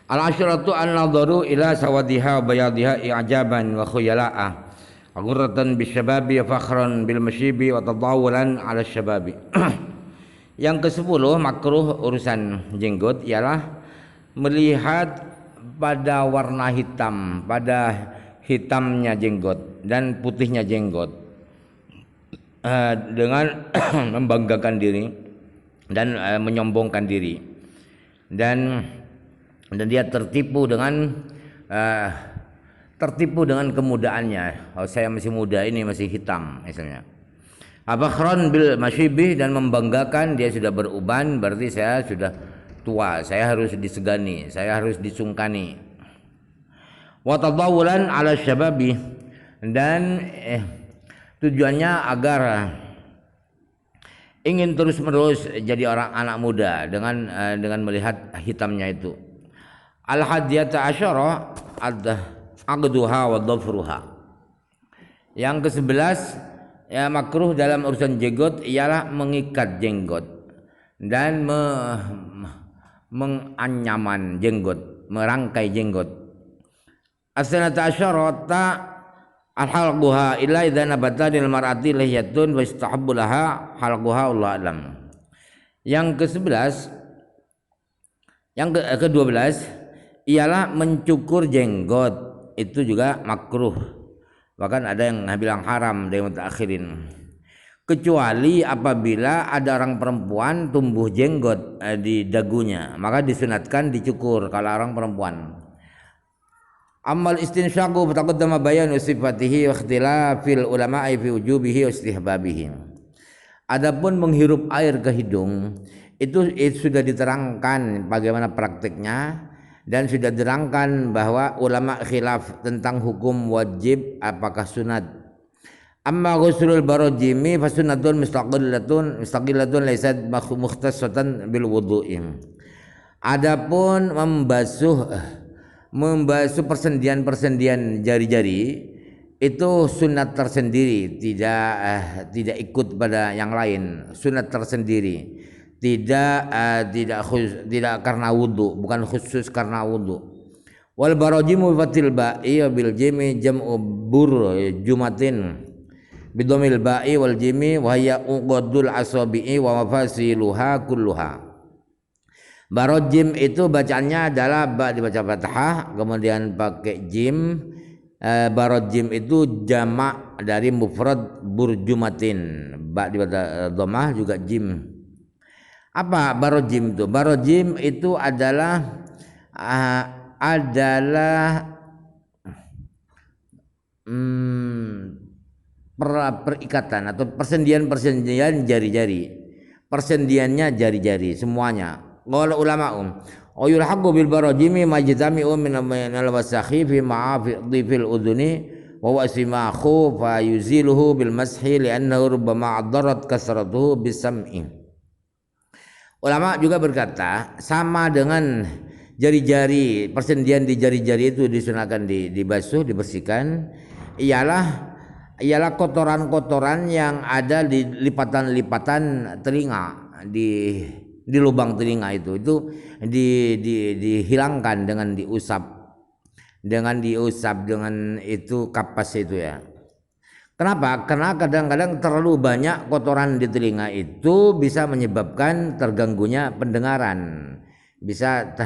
Al-asyratu an-nadharu ila sawadiha wa bayadiha i'jaban wa khuyala'ah. Ghurratan bisyababi fakhran bil masyibi wa tadawulan 'ala syababi. Yang ke-10 makruh urusan jenggot ialah melihat pada warna hitam, pada hitamnya jenggot dan putihnya jenggot dengan membanggakan diri dan menyombongkan diri, dan dia tertipu dengan kemudaannya. Oh, saya masih muda, ini masih hitam misalnya. Abakhron bil masyibih, dan membanggakan dia sudah beruban, berarti saya sudah tua, saya harus disegani, saya harus disungkani. Wa tadawulan 'ala syababi, dan tujuannya agar ingin terus-menerus jadi orang anak muda dengan melihat hitamnya itu. Al-hadiyata asyara aqduha wa dhafruha. Yang ke-11 ya makruh dalam urusan jenggot ialah mengikat jenggot dan menganyaman jenggot, merangkai jenggot. As-sanata asyarata al-halquha illa idza nabata lil mar'ati lihyatun wa istahabbu laha halquha wallahu alam. Yang ke-11 yang ke-12 ialah mencukur jenggot, itu juga makruh. Bahkan ada yang bilang haram dari mutaakhirin. Kecuali apabila ada orang perempuan tumbuh jenggot di dagunya, maka disunatkan dicukur kalau orang perempuan. Amal istinsyaqu taqaddama bayanu sifatihi wa ikhtilafil ulama'i fi wujubihi wa istihbabihi. Adapun menghirup air ke hidung itu sudah diterangkan bagaimana praktiknya, dan sudah diterangkan bahwa ulama khilaf tentang hukum wajib apakah sunat. Amma ghuslul barajimi fa sunnatun mustaqillatun laysat mukhtassatan bil wudu'i. Adapun membasuh persendian jari-jari itu sunat tersendiri, tidak ikut pada yang lain, sunat tersendiri. Tidak karena wudu, bukan khusus karena wudu. Wal barajimu fatil ba'i bil jimi jam'u jumatin bidomil ba'i wal jimi wa hiya uqadul asabi'i wa mafasiluha kulluha. Barajim itu bacaannya adalah ba dibaca fathah kemudian pakai jim. Barajim itu jamak dari mufrad burjumatin, ba dibaca dhammah juga jim. Apa barojim itu? Barojim itu adalah perikatan atau persendian jari-jari. Persendiannya jari-jari semuanya. Qala ulama yulhaqu bil barajimi majtami'u min al-wasakhi fi ma'afi fil udhuni wa wasimahu fa yuziluhu bil mashi li'annahu rubbama addarat kasratuhu bisam'i. Ulama juga berkata sama dengan jari-jari, persendian di jari-jari itu disunahkan dibasuh, dibersihkan, ialah kotoran-kotoran yang ada di lipatan-lipatan telinga, di lubang telinga itu dihilangkan dengan diusap dengan itu kapas itu ya. Kenapa? Karena kadang-kadang terlalu banyak kotoran di telinga itu bisa menyebabkan terganggunya pendengaran, bisa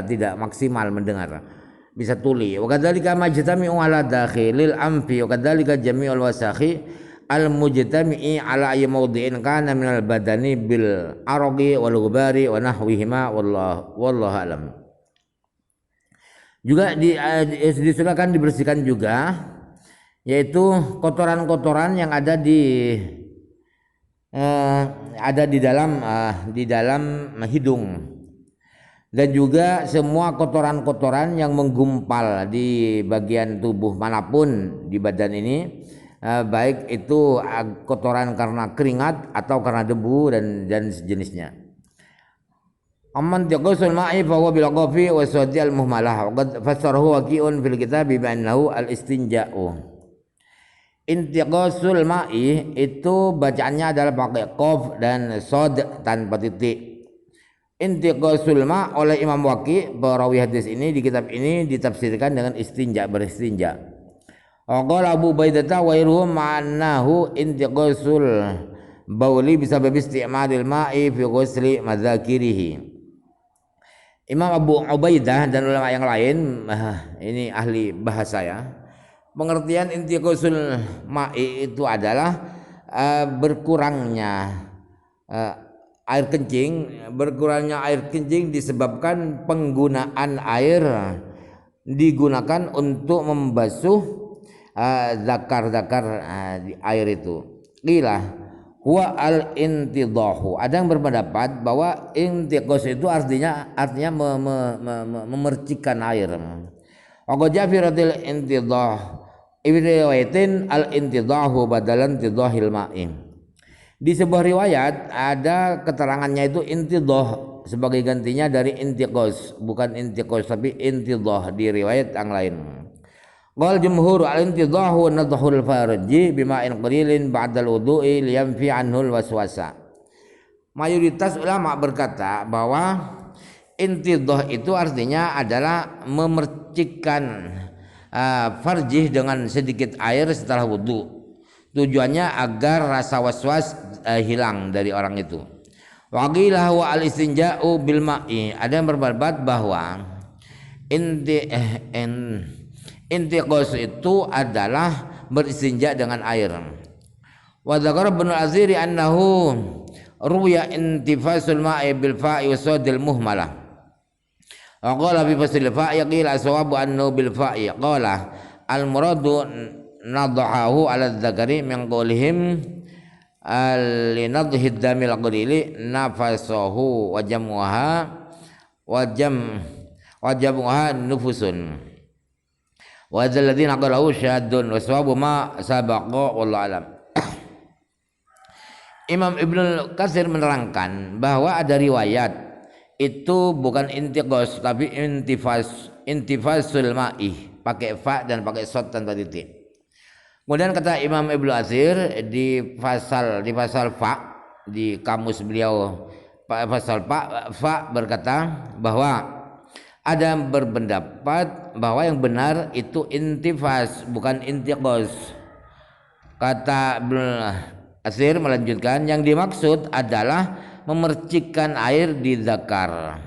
tidak maksimal mendengar, bisa tuli. Wa kadzalika majtami'u ala dakhilil anfi wa kadzalika jami'ul wasakhi al mujtami'i ala ayyi mawdi'in kana minal badani bil araqi wal ghubari wa nahwihima wallahu alam. Juga disilakan dibersihkan juga, yaitu kotoran-kotoran yang ada di dalam hidung, dan juga semua kotoran-kotoran yang menggumpal di bagian tubuh manapun di badan ini, baik itu kotoran karena keringat atau karena debu dan sejenisnya. Amman taqasul ma'i fa huwa bil qafi wa sawdi al muhmalah wa qad fassarahu waqi'un fil kitab bi annahu al istinja'u. Intiqasul ma'i itu bacaannya adalah pakai qaf dan sod tanpa titik. Intiqasul ma oleh Imam Waqi, perawi hadis ini di kitab ini ditafsirkan dengan istinja, beristinja. Qala Abu Ubaidah wa irhum ma'annahu intiqasul bauli bisabab isti'malil ma'i fi ghusli madzakirihi. Imam Abu Ubaidah dan ulama yang lain, ini ahli bahasa ya, pengertian intiqasul ma'i itu adalah berkurangnya air kencing disebabkan penggunaan air digunakan untuk membasuh zakar-zakar di air itu. Qila huwa al-intidahu. Ada yang berpendapat bahwa intiqas itu artinya memercikan air. Wa jafiratil intidah. Ibnu riwayatin al-intidahu badalan tidahil ma'i. Di sebuah riwayat ada keterangannya itu intidah sebagai gantinya dari intiqas, bukan intiqas tapi intidah di riwayat yang lain. Qal jumhur al-intidahu nadhul farji bima'in qalilin ba'dal wudu'i liyanfi anhul waswasa. Mayoritas ulama berkata bahwa intidah itu artinya adalah memercikkan farjih dengan sedikit air setelah wudu. Tujuannya agar rasa waswas hilang dari orang itu. Waqilah wa al-istinja'u bil ma'i. Ada yang berpendapat bahwa intiqas itu adalah beristinja dengan air. Wa dzakara Ibnu al-Azhiri annahu ruya intifasul ma'i bil fa'i wa sadil muhmalah. Wa qala fi fasil fa'i qila sawabu annahu bil fa'i. Qala al-muradu nadhahu ala dzakari min qawlihim linadhid damil qalili nafasahu wa jamuha nufusun wa dzalladina qalahu syadun wa sawabu ma sabaqa wallahu alam. Imam Ibnu Katsir menerangkan bahwa ada riwayat itu bukan intiqas tapi intifasul ma'i, pakai fa dan pakai shad tanpa titik. Kemudian kata Imam Ibnu Katsir di pasal fa di kamus beliau pasal fa berkata bahwa ada yang berpendapat bahwa yang benar itu intifas bukan intiqas. Kata Ibnu Katsir melanjutkan yang dimaksud adalah memercikkan air di zakar.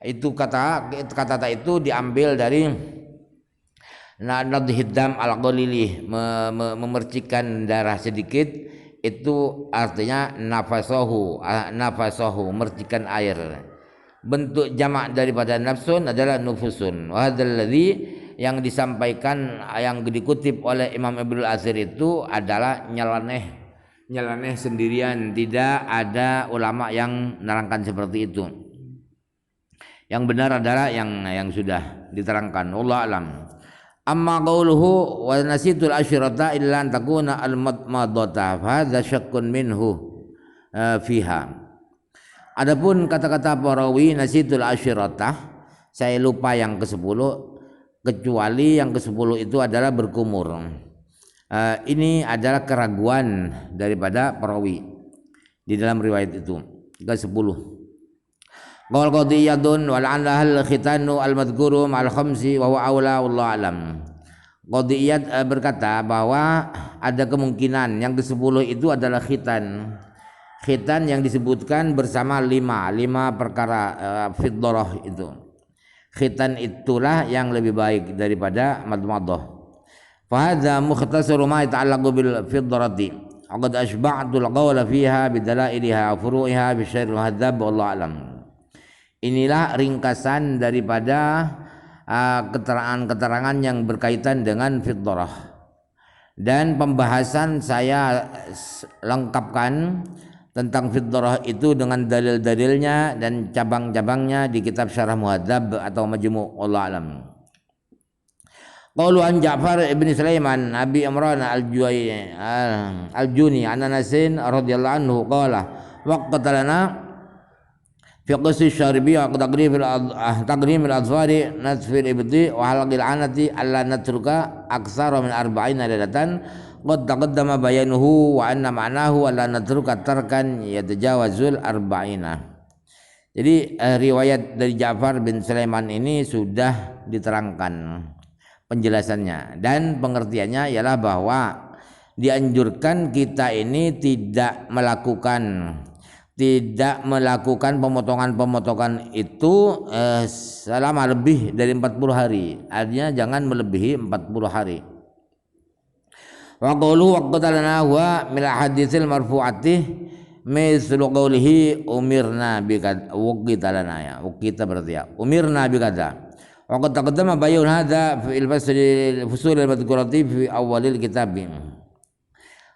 Itu kata itu diambil dari nadhid dam al-qalili, memercikan darah sedikit, itu artinya nafasahu, memercikan air. Bentuk jamak daripada nafsun adalah nufusun. Wa hadzal ladzi yang disampaikan yang dikutip oleh Imam Ibnu Katsir itu adalah nyeleneh sendirian, tidak ada ulama yang menerangkan seperti itu. Yang benar adalah yang sudah diterangkan. Wallahu alam. Amma qauluhu wa nasitul asyrata illa an takuna al-madmadata fa hadza syakkun minhu fiha. Adapun kata-kata perawi nasitul asyrata, saya lupa yang ke-10 kecuali yang ke-10 itu adalah berkumur. Ini adalah keraguan daripada perawi di dalam riwayat itu. Ke-10 Qaul qadiyatun wal anahal khitanu al madhkuru ma'al khamsi wa huwa aula wallahu alam. Qadiyat berkata bahwa ada kemungkinan yang ke-10 itu adalah khitan. Khitan yang disebutkan bersama 5 perkara fiddarah itu. Khitan itulah yang lebih baik daripada madmadah. Fa hadza mukhtasaru ma yata'allaqu bil fiddarati. Qad ashba'tul qawla fiha bidalailiha furu'iha bi syarril hadzab wallahu alam. Inilah ringkasan daripada keterangan-keterangan yang berkaitan dengan fiddarah. Dan pembahasan saya lengkapkan tentang fiddarah itu dengan dalil-dalilnya dan cabang-cabangnya di kitab Syarah Muhadzab atau Majmu' wallahu alam. Qaulu an Ja'far ibn Sulaiman Abi Imran al-Juni an Anasin radhiyallahu anhu qala waqtalana fi qisi syaribi wa taqrim al-azfari nasfir ibdi wa halqil anati alla natruka aksara min 40 ladatan qad taqaddama bayanuhu wa anna ma'nahu alla natruka tarkan yatajawazul 40. Jadi riwayat dari Ja'far bin Sulaiman ini sudah diterangkan penjelasannya, dan pengertiannya ialah bahwa dianjurkan kita ini tidak melakukan pemotongan itu selama lebih dari 40 hari. Artinya jangan melebihi 40 hari. Wa qawlu waqtalana wa min haditsil marfu'ati mislu qawlihi umirna bikad waqtalana ya. Waqita berarti ya. Umirna bikada. Wa qad taqaddama bayun hadza fil fusul al-madhkurati fi awalil kitab.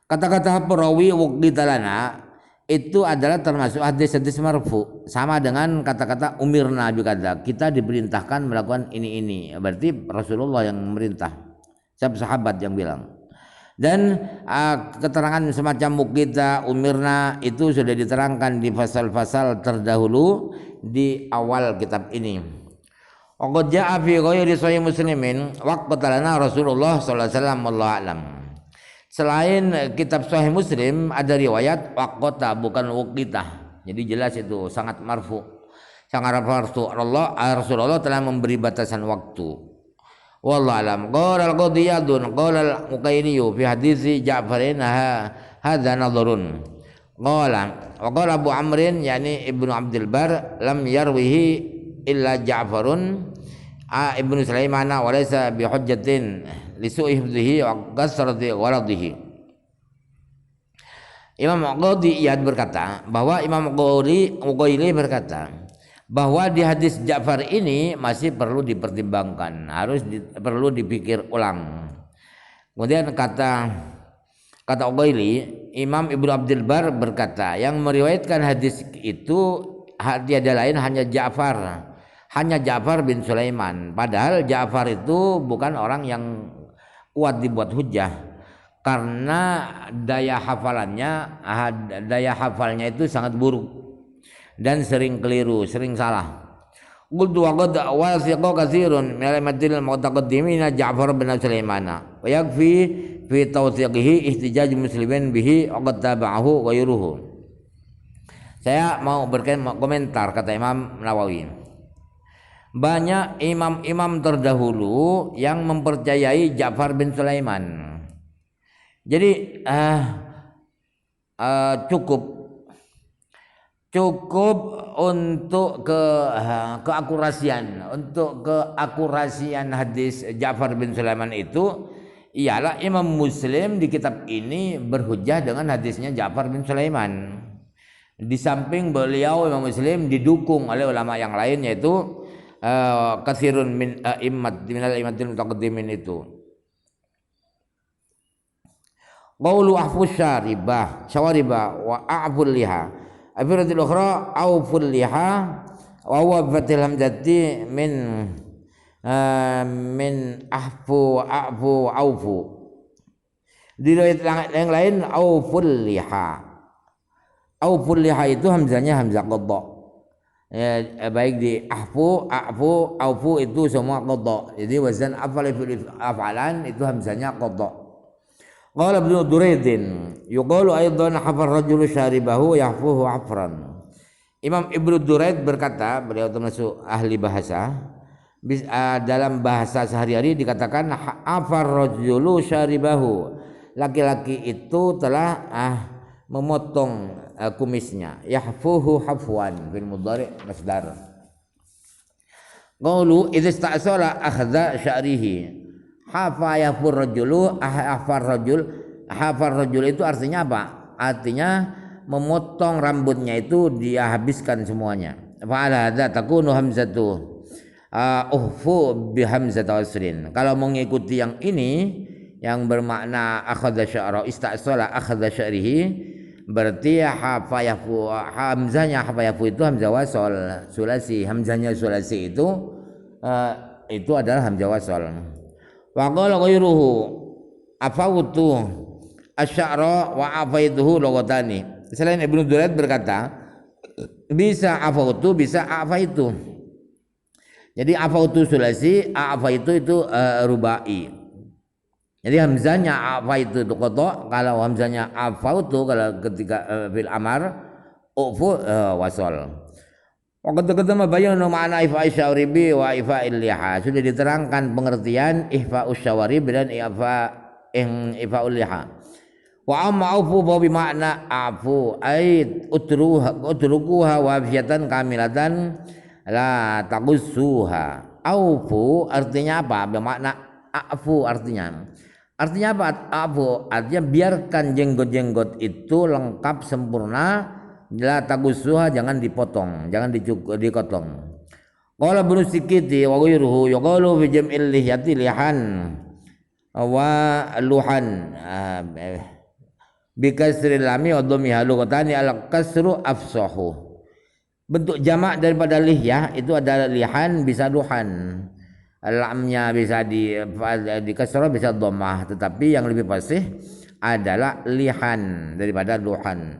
Kata-kata perawi waqtalana itu adalah termasuk hadis-hadis marfu, sama dengan kata-kata umirna bikada, kita diperintahkan melakukan ini. Berarti Rasulullah yang memerintah, sahabat yang bilang. Dan keterangan semacam mukita umirna itu sudah diterangkan di pasal-pasal terdahulu di awal kitab ini. Qad jaa fi ghairi sahih Muslimin waqtalana Rasulullah sallallahu alaihi wasallam wallahu a'lam. Selain kitab Sahih Muslim ada riwayat waqata bukan waqita. Jadi jelas itu sangat marfu. Sangat marfu. Rasulullah telah memberi batasan waktu. Wallahu alam. Qala al-Qadiyadun qala al-Muqayni fi hadisi Ja'farin hadza nadhrun. Qala wa qala Abu Amrin yani Ibnu Abdul Bar lam yarwihi illa Ja'farun Ibnu Sulaiman wa laysa bi hujjatin li su'i hifdhihi wa kasrati gharadihi. Imam Qadiyad berkata bahwa Imam Muqayli berkata bahwa di hadis Ja'far ini masih perlu dipertimbangkan, perlu dipikir ulang. Kemudian kata Uqaili, Imam Ibnu Abdul Bar berkata yang meriwayatkan hadis itu tiada lain hanya Ja'far bin Sulaiman. Padahal Ja'far itu bukan orang yang kuat dibuat hujjah karena daya hafalnya itu sangat buruk dan sering keliru, sering salah. Qultu wa qad wasiqa katsirun min al-madil mu'taqaddimin Ja'far bin Sulaiman wa yakfi fi tawthiqihi ihtijaj muslimin bihi wa qad tabi'ahu ghayruhu. Saya mau berkomentar kata Imam Nawawi. Banyak imam-imam terdahulu yang mempercayai Ja'far bin Sulaiman. Jadi cukup untuk keakurasian hadis Ja'far bin Sulaiman itu ialah Imam Muslim di kitab ini berhujjah dengan hadisnya Ja'far bin Sulaiman. Di samping beliau Imam Muslim didukung oleh ulama yang lain yaitu katsirun min al-a'immatil mutaqaddimin itu. Qaulu ahfuz syawaribah wa a'ful liha afiratil ukhra awful liha wa huwa fatil hamzati min ahfu awfu. Di riwayat yang lain awful liha itu hamzanya hamzah qadha. Baik di ahfu awfu itu semua qadha. Jadi wazan afalan itu hamzanya qadha. Qala Ibnu Duraidin yuqalu aidan hafar rajulu syaribahu yahfuhu afran. Imam Ibnu Duraid berkata, beliau termasuk ahli bahasa, dalam bahasa sehari-hari dikatakan hafar rajulu syaribahu, laki-laki itu telah memotong kumisnya. Yahfuhu hafwan bil mudhari masdar. Qalu idza ista'sala akhadha sya'rihi. Hafar rajul itu artinya apa? Artinya memotong rambutnya itu dia habiskan semuanya. Fa'ala hadza takunu hamzatu uhfu bi hamzati wasrin. Kalau mengikuti yang ini yang bermakna akhadha sya'ra istasala akhadha sya'rihi, berarti hamzahnya hafayafu itu hamzah wasal sulasi. Hamzahnya sulasi itu adalah hamzah wasal. Wa qala ghairuhu afawtu asy-sya'ra wa afaituhu lughatani. Selain Ibnu Duraid berkata bisa afawtu bisa afaitu. Jadi afawtu sulasi, afaitu itu rubai. Jadi hamzahnya afaitu itu qadha, kalau hamzahnya afautu kalau ketika fil amar ufu wasal. Waktu ketemu bayanu makna ifa syawribi wa ifa liha. Sudah diterangkan pengertian ifa usyawarib dan ifa liha. Wa amma afu bi makna afu ay utrukuha wafiyatan kamilatan la taqussuha. Aufu artinya apa? Bermakna afu artinya. Artinya apa? Afu artinya biarkan jenggot-jenggot itu lengkap sempurna. La taqussuha, jangan dipotong, jangan dikotong. Qala Ibnu Sikiti wa ghairuhu yuqalu fi jam'il lihyati lihan wa luhan bi kasril lami wa dhammiha lughatan al kasru afsahu. Bentuk jamak daripada lihyah itu adalah lihan bisa luhan. Lamnya bisa di kasrah bisa dhammah, tetapi yang lebih fasih adalah lihan daripada luhan.